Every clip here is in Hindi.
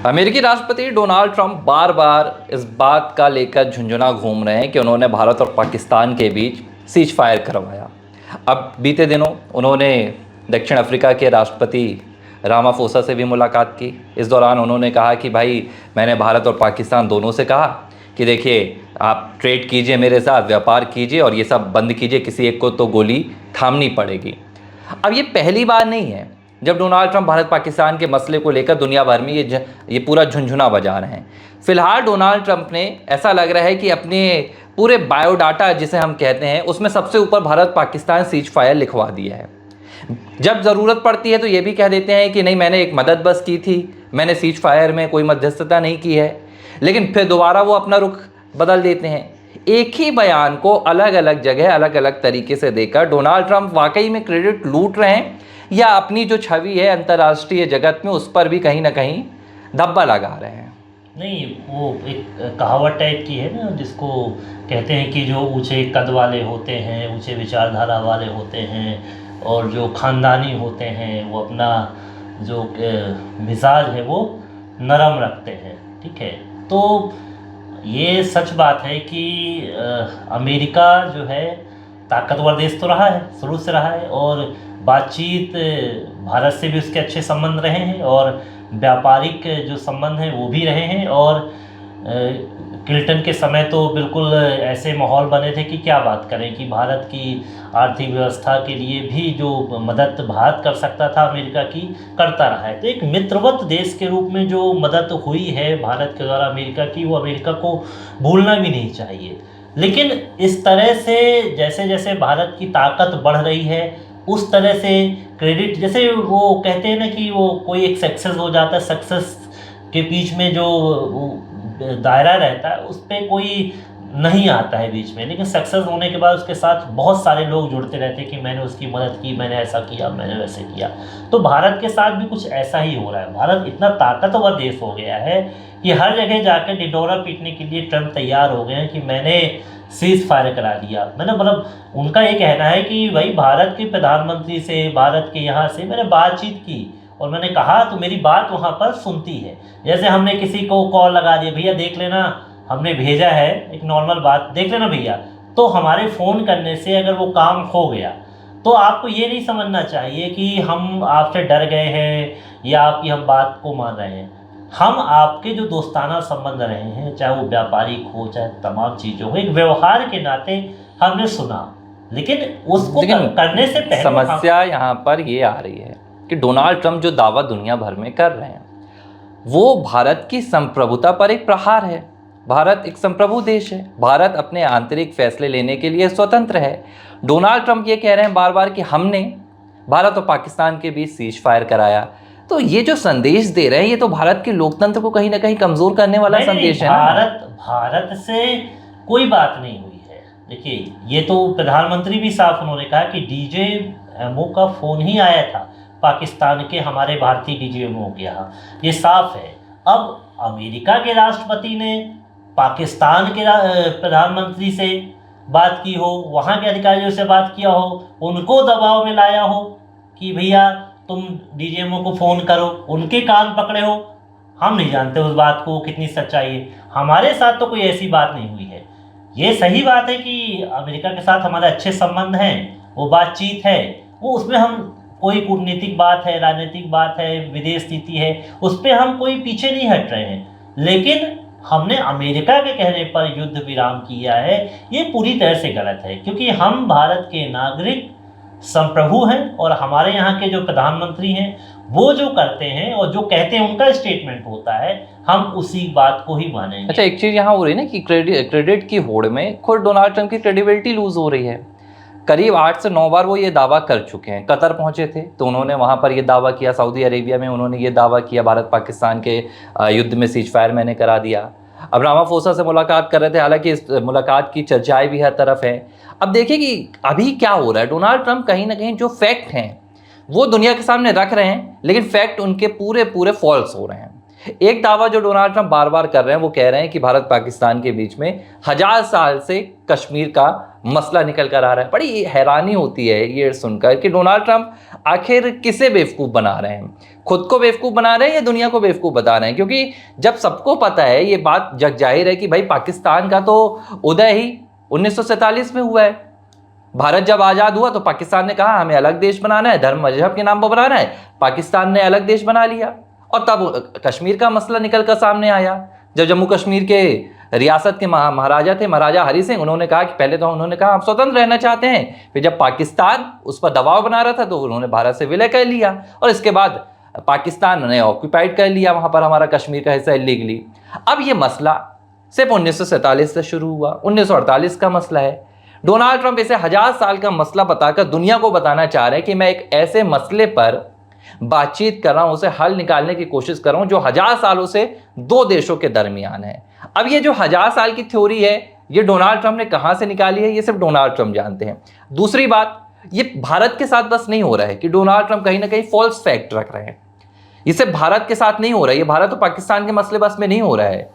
अमेरिकी राष्ट्रपति डोनाल्ड ट्रंप बार बार इस बात का लेकर झुंझुना घूम रहे हैं कि उन्होंने भारत और पाकिस्तान के बीच सीज फायर करवाया। अब बीते दिनों उन्होंने दक्षिण अफ्रीका के राष्ट्रपति रामाफोसा से भी मुलाकात की। इस दौरान उन्होंने कहा कि भाई मैंने भारत और पाकिस्तान दोनों से कहा कि देखिए आप ट्रेड कीजिए, मेरे साथ व्यापार कीजिए और ये सब बंद कीजिए, किसी एक को तो गोली थामनी पड़ेगी। अब ये पहली बार नहीं है जब डोनाल्ड ट्रंप भारत पाकिस्तान के मसले को लेकर दुनिया भर में ये पूरा झुंझुना बजा रहे हैं। फिलहाल डोनाल्ड ट्रंप ने ऐसा लग रहा है कि अपने पूरे बायोडाटा जिसे हम कहते हैं उसमें सबसे ऊपर भारत पाकिस्तान सीज फायर लिखवा दिया है। जब ज़रूरत पड़ती है तो ये भी कह देते हैं कि नहीं मैंने एक मदद बस की थी, मैंने सीज फायर में कोई मध्यस्थता नहीं की है, लेकिन फिर दोबारा वो अपना रुख बदल देते हैं। एक ही बयान को अलग अलग जगह अलग अलग तरीके से देकर डोनाल्ड ट्रंप वाकई में क्रेडिट लूट रहे हैं या अपनी जो छवि है अंतर्राष्ट्रीय जगत में उस पर भी कहीं ना कहीं धब्बा लगा रहे हैं। नहीं, वो एक कहावत टाइप की है ना, जिसको कहते हैं कि जो ऊंचे कद वाले होते हैं, ऊंचे विचारधारा वाले होते हैं और जो ख़ानदानी होते हैं वो अपना जो मिजाज है वो नरम रखते हैं। ठीक है, तो ये सच बात है कि अमेरिका जो है ताकतवर देश तो रहा है, शुरू से रहा है, और बातचीत भारत से भी उसके अच्छे संबंध रहे हैं और व्यापारिक जो संबंध हैं वो भी रहे हैं। और क्लिंटन के समय तो बिल्कुल ऐसे माहौल बने थे कि क्या बात करें, कि भारत की आर्थिक व्यवस्था के लिए भी जो मदद भारत कर सकता था अमेरिका की करता रहा है। तो एक मित्रवत देश के रूप में जो मदद हुई है भारत के द्वारा अमेरिका की, वो अमेरिका को भूलना भी नहीं चाहिए। लेकिन इस तरह से जैसे जैसे भारत की ताकत बढ़ रही है उस तरह से क्रेडिट, जैसे वो कहते हैं ना कि वो कोई एक सक्सेस हो जाता है, सक्सेस के बीच में जो दायरा रहता है उस पर कोई नहीं आता है बीच में, लेकिन सक्सेस होने के बाद उसके साथ बहुत सारे लोग जुड़ते रहते हैं कि मैंने उसकी मदद की, मैंने ऐसा किया, मैंने वैसे किया। तो भारत के साथ भी कुछ ऐसा ही हो रहा है। भारत इतना ताकतवर देश हो गया है कि हर जगह जाकर ढिंढोरा पीटने के लिए ट्रंप तैयार हो गए हैं कि मैंने सीज फायर करा दिया। मैंने मतलब उनका ये कहना है कि भाई भारत के प्रधानमंत्री से, भारत के यहाँ से मैंने बातचीत की और मैंने कहा तो मेरी बात वहाँ पर सुनती है। जैसे हमने किसी को कॉल लगा दिया, भैया देख लेना हमने भेजा है, एक नॉर्मल बात देख लेना भैया, तो हमारे फ़ोन करने से अगर वो काम हो गया तो आपको ये नहीं समझना चाहिए कि हम आपसे डर गए हैं या आपकी हम बात को मान रहे हैं। हम आपके जो दोस्ताना संबंध रहे हैं, चाहे वो व्यापारिक हो चाहे तमाम चीज़ों हो, एक व्यवहार के नाते हमने सुना, लेकिन उसको करने से पहले समस्या यहाँ पर ये आ रही है कि डोनाल्ड ट्रंप जो दावा दुनिया भर में कर रहे हैं वो भारत की संप्रभुता पर एक प्रहार है। भारत एक संप्रभु देश है, भारत अपने आंतरिक फैसले लेने के लिए स्वतंत्र है। डोनाल्ड ट्रंप ये कह रहे हैं बार बार कि हमने भारत और पाकिस्तान के बीच सीज फायर कराया, तो ये जो संदेश दे रहे हैं ये तो भारत के लोकतंत्र को कहीं ना कहीं कमजोर करने वाला संदेश है। भारत से कोई बात नहीं हुई है। देखिए, ये तो प्रधानमंत्री भी साफ उन्होंने कहा कि डीजीएमओ का फ़ोन ही आया था पाकिस्तान के हमारे भारतीय डीजीएमओ के यहाँ, ये साफ है। अब अमेरिका के राष्ट्रपति ने पाकिस्तान के प्रधानमंत्री से बात की हो, वहाँ के अधिकारियों से बात किया हो, उनको दबाव में लाया हो कि भैया तुम डीजीएमओ को फ़ोन करो, उनके कान पकड़े हो। हम नहीं जानते उस बात को कितनी सच्चाई है, हमारे साथ तो कोई ऐसी बात नहीं हुई है। ये सही बात है कि अमेरिका के साथ हमारे अच्छे संबंध हैं, वो बातचीत है, वो उसमें हम कोई कूटनीतिक बात है, राजनीतिक बात है, विदेश नीति है, उस पर हम कोई पीछे नहीं हट रहे हैं। लेकिन हमने अमेरिका के कहने पर युद्ध विराम किया है, ये पूरी तरह से गलत है, क्योंकि हम भारत के नागरिक संप्रभु हैं और हमारे यहाँ के जो प्रधानमंत्री हैं वो जो करते हैं और जो कहते हैं उनका स्टेटमेंट होता है, हम उसी बात को ही मानेंगे। अच्छा, एक चीज़ यहाँ हो रही है ना कि क्रेडिट की होड़ में खुद डोनाल्ड ट्रंप की क्रेडिबिलिटी लूज हो रही है। करीब 8 से 9 बार वो ये दावा कर चुके हैं। कतर पहुंचे थे तो उन्होंने वहाँ पर ये दावा किया, सऊदी अरेबिया में उन्होंने ये दावा किया भारत पाकिस्तान के युद्ध में सीज फायर मैंने करा दिया। अब रामाफोसा से मुलाकात कर रहे थे, हालांकि इस मुलाकात की चर्चाएं भी हर तरफ हैं। अब देखिए कि अभी क्या हो रहा है, डोनाल्ड ट्रंप कहीं ना कहीं जो फैक्ट हैं वो दुनिया के सामने रख रहे हैं, लेकिन फैक्ट उनके पूरे पूरे फॉल्स हो रहे हैं। एक दावा जो डोनाल्ड ट्रंप बार बार कर रहे हैं वो कह रहे हैं कि भारत पाकिस्तान के बीच में 1000 साल से कश्मीर का मसला निकल कर आ रहा है। बड़ी हैरानी होती है ये सुनकर कि डोनाल्ड ट्रंप आखिर किसे बेवकूफ़ बना रहे हैं। खुद को बेवकूफ़ बना रहे हैं या दुनिया को बेवकूफ़ बता रहे हैं? क्योंकि जब सबको पता है, ये बात जग जाहिर है कि भाई पाकिस्तान का तो उदय ही 1947 में हुआ है। भारत जब आज़ाद हुआ तो पाकिस्तान ने कहा हमें अलग देश बनाना है, धर्म मजहब के नाम पर बनाना है। पाकिस्तान ने अलग देश बना लिया और तब कश्मीर का मसला निकल कर सामने आया। जब जम्मू कश्मीर के रियासत के महाराजा थे, महाराजा हरि सिंह, उन्होंने कहा कि पहले तो उन्होंने कहा हम स्वतंत्र रहना चाहते हैं। फिर जब पाकिस्तान उस पर दबाव बना रहा था तो उन्होंने भारत से विलय कर लिया और इसके बाद पाकिस्तान ने ऑक्यूपाइड कर लिया वहाँ पर हमारा कश्मीर का हिस्सा इलीगली। अब ये मसला सिर्फ 1947 से शुरू हुआ, 1948 का मसला है। डोनाल्ड ट्रंप इसे 1000 साल का मसला बताकर दुनिया को बताना चाह रहे हैं कि मैं एक ऐसे मसले पर बातचीत कर रहा हूं, उसे हल निकालने की कोशिश कर रहा हूं जो 1000 सालों से दो देशों के दरमियान है। अब ये जो 1000 साल की थ्योरी है, ये डोनाल्ड ट्रंप ने कहां से निकाली है, ये सिर्फ डोनाल्ड ट्रंप जानते हैं। दूसरी बात, ये भारत के साथ बस नहीं हो रहा है कि डोनाल्ड ट्रंप कहीं ना कहीं फॉल्स फैक्ट रख रहे हैं। ये सिर्फ भारत के साथ नहीं हो रहा है, ये भारत और पाकिस्तान के मसले बस में नहीं हो रहा है,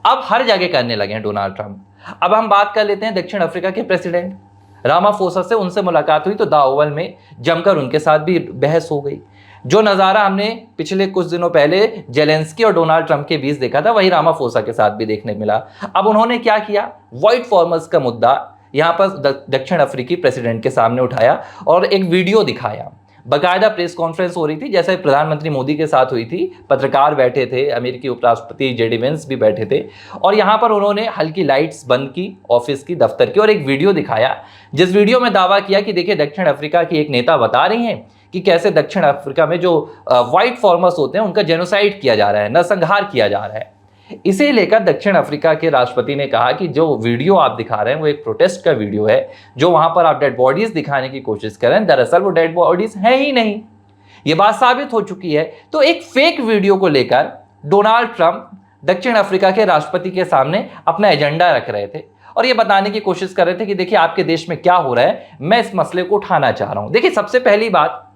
अब हर जगह करने लगे हैं डोनाल्ड ट्रंप। अब हम बात कर लेते हैं दक्षिण अफ्रीका के प्रेसिडेंट रामाफोसा से। उनसे मुलाकात हुई तो द ओवल में जमकर उनके साथ भी बहस हो गई। जो नज़ारा हमने पिछले कुछ दिनों पहले जेलेंस्की और डोनाल्ड ट्रंप के बीच देखा था, वही रामाफोसा के साथ भी देखने मिला। अब उन्होंने क्या किया, व्हाइट फॉर्मर्स का मुद्दा यहाँ पर दक्षिण अफ्रीकी प्रेसिडेंट के सामने उठाया और एक वीडियो दिखाया। बाकायदा प्रेस कॉन्फ्रेंस हो रही थी जैसे प्रधानमंत्री मोदी के साथ हुई थी, पत्रकार बैठे थे, अमेरिकी उपराष्ट्रपति जेडी वेंस भी बैठे थे और यहाँ पर उन्होंने हल्की लाइट्स बंद की ऑफिस की, दफ्तर की, और एक वीडियो दिखाया जिस वीडियो में दावा किया कि देखिए दक्षिण अफ्रीका की एक नेता बता रही हैं कि कैसे दक्षिण अफ्रीका में जो व्हाइट फॉर्मर्स होते हैं उनका जेनोसाइड किया जा रहा है, नरसंहार किया जा रहा है। इसे लेकर दक्षिण अफ्रीका के राष्ट्रपति ने कहा कि जो वीडियो आप दिखा रहे हैं वो एक प्रोटेस्ट का वीडियो है, जो वहां पर आप डेड बॉडीज दिखाने की कोशिश कर रहे हैं, दरअसल वो डेड बॉडीज हैं ही नहीं। ये बात साबित हो चुकी है। तो एक फेक वीडियो को लेकर डोनाल्ड ट्रंप दक्षिण अफ्रीका के राष्ट्रपति के सामने अपना एजेंडा रख रहे थे और ये बताने की कोशिश कर रहे थे कि देखिए आपके देश में क्या हो रहा है, मैं इस मसले को उठाना चाह रहा हूं। देखिए सबसे पहली बात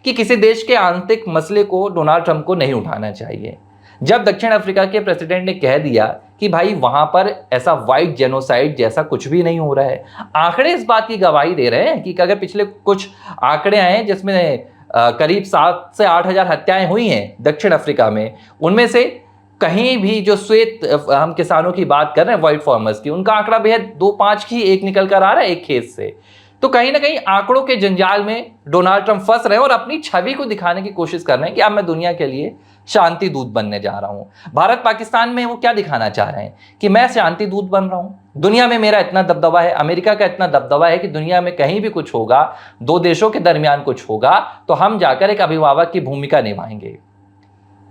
कि किसी देश के आंतरिक मसले को डोनाल्ड ट्रंप को नहीं उठाना चाहिए। जब दक्षिण अफ्रीका के प्रेसिडेंट ने कह दिया कि भाई वहां पर ऐसा वाइट जेनोसाइड जैसा कुछ भी नहीं हो रहा है, आंकड़े इस बात की गवाही दे रहे हैं कि अगर पिछले कुछ आंकड़े आए हैं जिसमें करीब 7 से 8 हज़ार हत्याएं हुई हैं दक्षिण अफ्रीका में, उनमें से कहीं भी जो श्वेत हम किसानों की बात कर रहे हैं व्हाइट फार्मर्स की, उनका आंकड़ा बेहद 2-5 की एक निकल कर आ रहा है एक खेत से। तो कहीं ना कहीं आंकड़ों के जंजाल में डोनाल्ड ट्रंप फंस रहे हैं और अपनी छवि को दिखाने की कोशिश कर रहे हैं कि अब मैं दुनिया के लिए शांति दूत बनने जा रहा हूं। भारत पाकिस्तान में वो क्या दिखाना चाह रहे हैं कि मैं शांति दूत बन रहा हूं, दुनिया में मेरा इतना दबदबा है, अमेरिका का इतना दबदबा है कि दुनिया में कहीं भी कुछ होगा, दो देशों के दरमियान कुछ होगा तो हम जाकर एक अभिभावक की भूमिका निभाएंगे।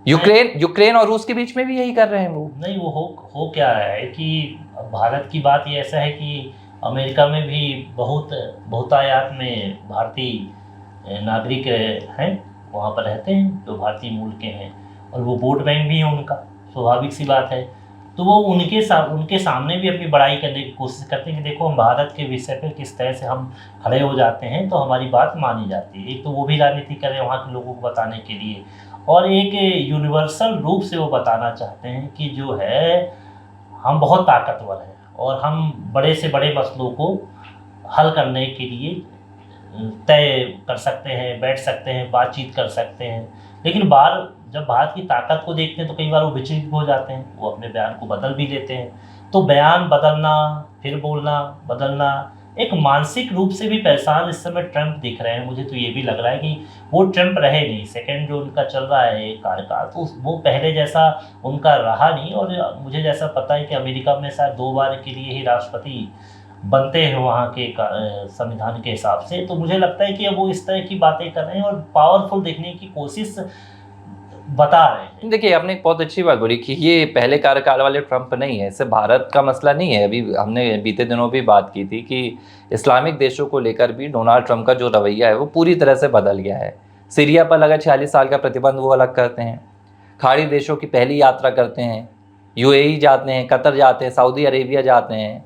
यूक्रेन और रूस के बीच में भी यही कर रहे हैं वो। नहीं, वो हो क्या रहा है कि भारत की बात ये ऐसा है कि अमेरिका में भी बहुतायत में भारतीय नागरिक हैं, वहाँ पर रहते हैं जो भारतीय मूल के हैं और वो वोट बैंक भी है उनका, स्वाभाविक सी बात है। तो वो उनके सामने भी अपनी बड़ाई करने की कोशिश करते हैं कि देखो हम भारत के विषय पर किस तरह से हम खड़े हो जाते हैं तो हमारी बात मानी जाती है। एक तो वो भी राजनीति कर रहे हैं वहाँ के लोगों को बताने के लिए, और एक यूनिवर्सल रूप से वो बताना चाहते हैं कि जो है हम बहुत ताकतवर हैं और हम बड़े से बड़े मसलों को हल करने के लिए तय कर सकते हैं, बैठ सकते हैं, बातचीत कर सकते हैं। लेकिन जब भारत की ताकत को देखते हैं तो कई बार वो विचलित हो जाते हैं, वो अपने बयान को बदल भी देते हैं। तो बयान बदलना, फिर बोलना, बदलना, एक मानसिक रूप से भी परेशान इस समय ट्रंप दिख रहे हैं। मुझे तो ये भी लग रहा है कि वो ट्रंप रहे नहीं, सेकंड जो उनका चल रहा है कार्यकाल, तो वो पहले जैसा उनका रहा नहीं। और मुझे जैसा पता है कि अमेरिका में शायद 2 बार के लिए ही राष्ट्रपति बनते हैं वहाँ के संविधान के हिसाब से। तो मुझे लगता है कि अब वो इस तरह की बातें कर रहे हैं और पावरफुल दिखने की कोशिश बता रहे हैं। देखिए आपने एक बहुत अच्छी बात बोली कि ये पहले कार्यकाल वाले ट्रंप नहीं है, इससे भारत का मसला नहीं है। अभी हमने बीते दिनों भी बात की थी कि इस्लामिक देशों को लेकर भी डोनाल्ड ट्रंप का जो रवैया है वो पूरी तरह से बदल गया है। सीरिया पर लगा 46 साल का प्रतिबंध वो अलग करते हैं, खाड़ी देशों की पहली यात्रा करते हैं, यूएई जाते हैं, कतर जाते हैं, सऊदी अरेबिया जाते हैं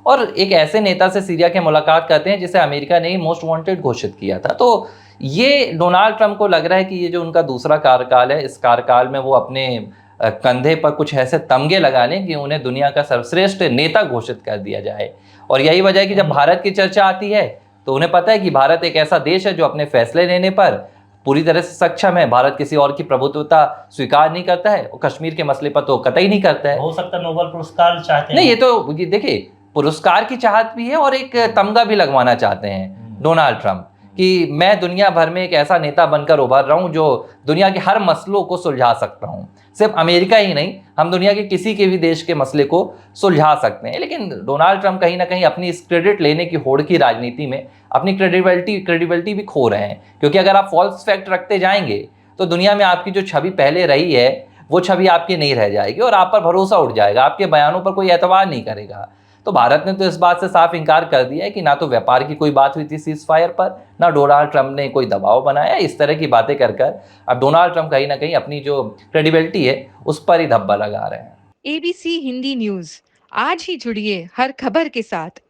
और एक ऐसे नेता से सीरिया के मुलाकात करते हैं जिसे अमेरिका ने ही मोस्ट वांटेड घोषित किया था। तो ये डोनाल्ड ट्रंप को लग रहा है कि ये जो उनका दूसरा कार्यकाल है, इस कार्यकाल में वो अपने कंधे पर कुछ ऐसे तमगे लगा लें कि उन्हें दुनिया का सर्वश्रेष्ठ नेता घोषित कर दिया जाए। और यही वजह है कि जब भारत की चर्चा आती है तो उन्हें पता है कि भारत एक ऐसा देश है जो अपने फैसले लेने पर पूरी तरह से सक्षम है, भारत किसी और की प्रभुत्वता स्वीकार नहीं करता है और कश्मीर के मसले पर तो कतई नहीं करता है। हो सकता है नोबेल पुरस्कार चाहते हैं। नहीं, ये देखिए, पुरस्कार की चाहत भी है और एक तमगा भी लगवाना चाहते हैं डोनाल्ड ट्रंप कि मैं दुनिया भर में एक ऐसा नेता बनकर उभर रहा हूं जो दुनिया के हर मसलों को सुलझा सकता हूं। सिर्फ अमेरिका ही नहीं, हम दुनिया के किसी के भी देश के मसले को सुलझा सकते हैं। लेकिन डोनाल्ड ट्रंप कहीं ना कहीं अपनी इस क्रेडिट लेने की होड़ की राजनीति में अपनी क्रेडिबिलिटी भी खो रहे हैं, क्योंकि अगर आप फॉल्स फैक्ट रखते जाएंगे तो दुनिया में आपकी जो छवि पहले रही है वो छवि आपकी नहीं रह जाएगी और आप पर भरोसा उठ जाएगा, आपके बयानों पर कोई एतबार नहीं करेगा। तो भारत ने तो इस बात से साफ इनकार कर दिया है कि ना तो व्यापार की कोई बात हुई थी सीज फायर पर, ना डोनाल्ड ट्रंप ने कोई दबाव बनाया। इस तरह की बातें कर अब डोनाल्ड ट्रंप कहीं ना कहीं अपनी जो क्रेडिबिलिटी है उस पर ही धब्बा लगा रहे हैं। ABC हिंदी न्यूज, आज ही जुड़िए हर खबर के साथ